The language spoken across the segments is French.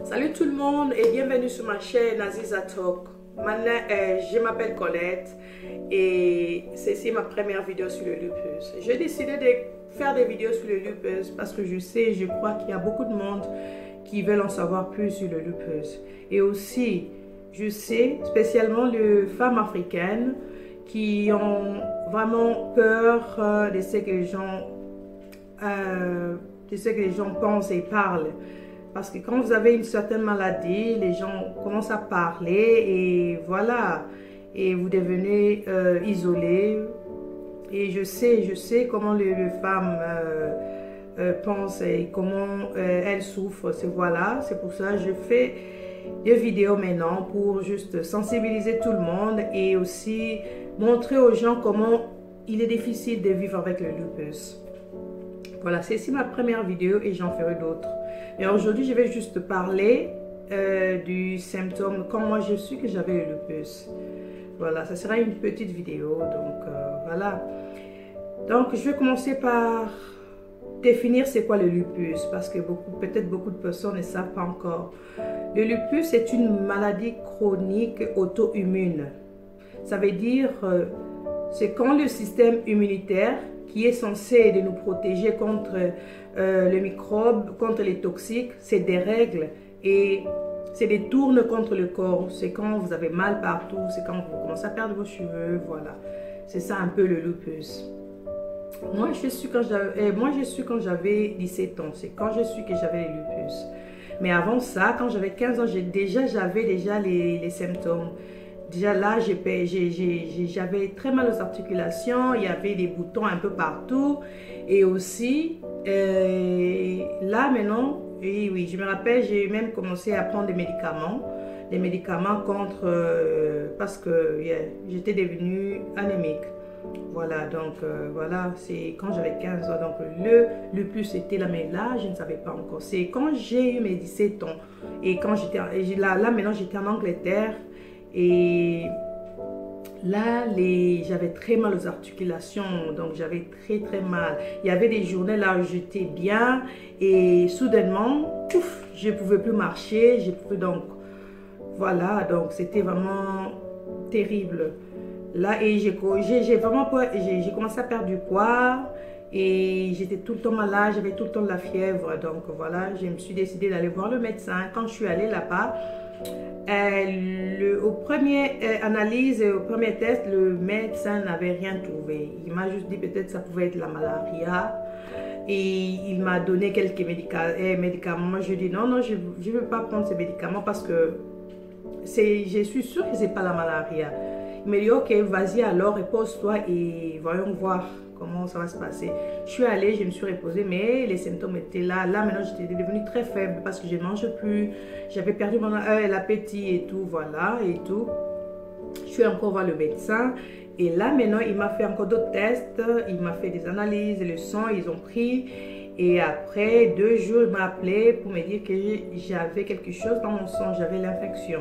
Salut tout le monde et bienvenue sur ma chaîne Aziza Talk. Maintenant, je m'appelle Colette et c'est ma première vidéo sur le lupus. J'ai décidé de faire des vidéos sur le lupus parce que je crois qu'il y a beaucoup de monde qui veulent en savoir plus sur le lupus. Et aussi, je sais, spécialement les femmes africaines qui ont vraiment peur de ce que les gens pensent et parlent. Parce que quand vous avez une certaine maladie, les gens commencent à parler et voilà. Et vous devenez isolé. Et je sais comment les femmes pensent et comment elles souffrent. Voilà, c'est pour ça que je fais des vidéos maintenant pour juste sensibiliser tout le monde et aussi montrer aux gens comment il est difficile de vivre avec le lupus. Voilà, c'est ici ma première vidéo et j'en ferai d'autres. Mais aujourd'hui, je vais juste parler du symptôme, comme moi je suis que j'avais le lupus. Voilà, ça sera une petite vidéo, donc voilà. Donc, je vais commencer par définir c'est quoi le lupus, parce que peut-être beaucoup de personnes ne savent pas encore. Le lupus est une maladie chronique auto-immune. Ça veut dire, c'est quand le système immunitaire qui est censé de nous protéger contre les microbes, contre les toxiques, se dérègle et se détourne contre le corps. C'est quand vous avez mal partout, c'est quand vous commencez à perdre vos cheveux, voilà. C'est ça un peu le lupus. Moi, je suis quand j'avais 17 ans, c'est quand je suis que j'avais le lupus. Mais avant ça, quand j'avais 15 ans, j'avais déjà les symptômes. Déjà là, j'avais très mal aux articulations, il y avait des boutons un peu partout. Et aussi, là maintenant, oui, je me rappelle, j'ai même commencé à prendre des médicaments contre, parce que j'étais devenue anémique. Voilà, donc voilà, c'est quand j'avais 15 ans, donc le lupus était là, mais là, je ne savais pas encore. C'est quand j'ai eu mes 17 ans et quand là maintenant, j'étais en Angleterre. Et là, j'avais très mal aux articulations, donc j'avais très mal. Il y avait des journées là où j'étais bien et soudainement, pouf, je ne pouvais plus marcher, donc voilà, donc c'était vraiment terrible. Là, et j'ai commencé à perdre du poids et j'étais tout le temps malade, j'avais tout le temps de la fièvre, donc voilà, je me suis décidée d'aller voir le médecin. Quand je suis allée là-bas, au premier analyse et au premier test, le médecin n'avait rien trouvé. Il m'a juste dit peut-être ça pouvait être la malaria. Et il m'a donné quelques médicaments. Je dis non, je ne veux pas prendre ces médicaments parce que je suis sûre que ce n'est pas la malaria. Il m'a dit ok, vas-y alors, repose-toi et voyons voir comment ça va se passer. Je suis allée, je me suis reposée, mais les symptômes étaient là. Là, maintenant, j'étais devenue très faible parce que je ne mange plus. J'avais perdu l'appétit et tout, voilà, et tout. Je suis encore voir le médecin. Et là, maintenant, il m'a fait encore d'autres tests. Il m'a fait des analyses, le sang, ils ont pris. Et après 2 jours, il m'a appelé pour me dire que j'avais quelque chose dans mon sang, j'avais l'infection.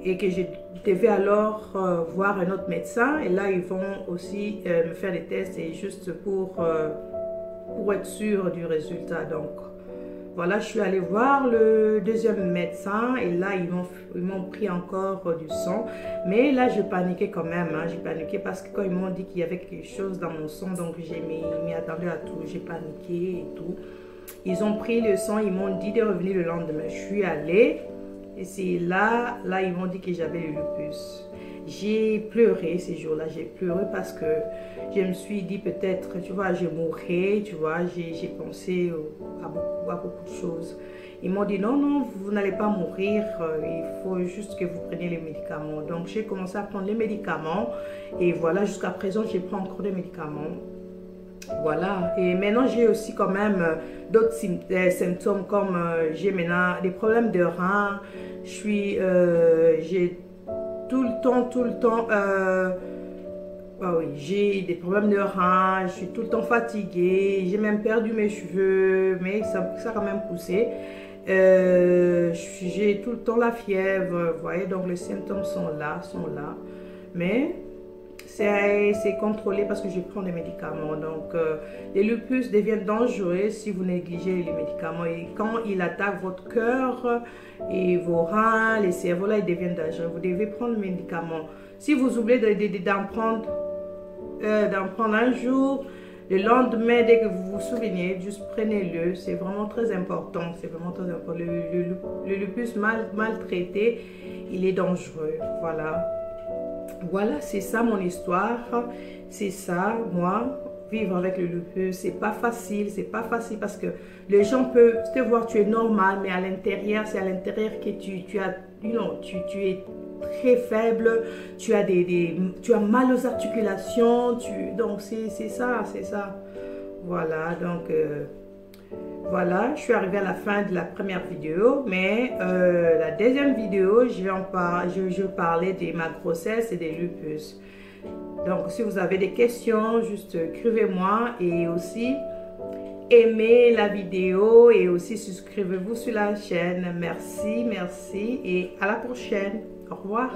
Et que je devais alors voir un autre médecin. Et là, ils vont aussi me faire des tests et juste pour être sûr du résultat. Donc, voilà, je suis allée voir le deuxième médecin. Et là, ils m'ont pris encore du sang. Mais là, je paniquais quand même. Hein. J'ai paniqué parce que quand ils m'ont dit qu'il y avait quelque chose dans mon sang, donc j'ai m'y attendu à tout. J'ai paniqué et tout. Ils ont pris le sang. Ils m'ont dit de revenir le lendemain. Je suis allée. Et c'est là, ils m'ont dit que j'avais le lupus. J'ai pleuré ces jours-là, j'ai pleuré parce que je me suis dit peut-être, tu vois, je mourrais, tu vois, j'ai pensé à beaucoup de choses. Ils m'ont dit non, vous n'allez pas mourir, il faut juste que vous preniez les médicaments. Donc j'ai commencé à prendre les médicaments et voilà, jusqu'à présent, je prends encore des médicaments. Voilà, et maintenant j'ai aussi quand même d'autres symptômes comme j'ai maintenant des problèmes de reins, j'ai tout le temps, oui, j'ai des problèmes de reins, je suis tout le temps fatiguée, j'ai même perdu mes cheveux, mais ça a quand même poussé. J'ai tout le temps la fièvre, vous voyez, donc les symptômes sont là, mais c'est contrôlé parce que je prends des médicaments. Donc, les lupus deviennent dangereux si vous négligez les médicaments. Et quand il attaque votre cœur et vos reins, les cerveaux, là, ils deviennent dangereux. Vous devez prendre le médicament. Si vous oubliez d'en prendre un jour, le lendemain, dès que vous vous souvenez, juste prenez-le. C'est vraiment très important. C'est vraiment très important. Le lupus mal traité, il est dangereux. Voilà. Voilà, c'est ça mon histoire. C'est ça, moi, vivre avec le lupus. C'est pas facile. C'est pas facile parce que les gens peuvent te voir, tu es normal, mais à l'intérieur, c'est à l'intérieur que tu es très faible, tu as mal aux articulations, donc c'est ça. Voilà, donc voilà, je suis arrivée à la fin de la première vidéo, mais la deuxième vidéo, je parlais de ma grossesse et des lupus. Donc, si vous avez des questions, juste écrivez-moi et aussi aimez la vidéo et aussi souscrivez-vous sur la chaîne. Merci et à la prochaine. Au revoir.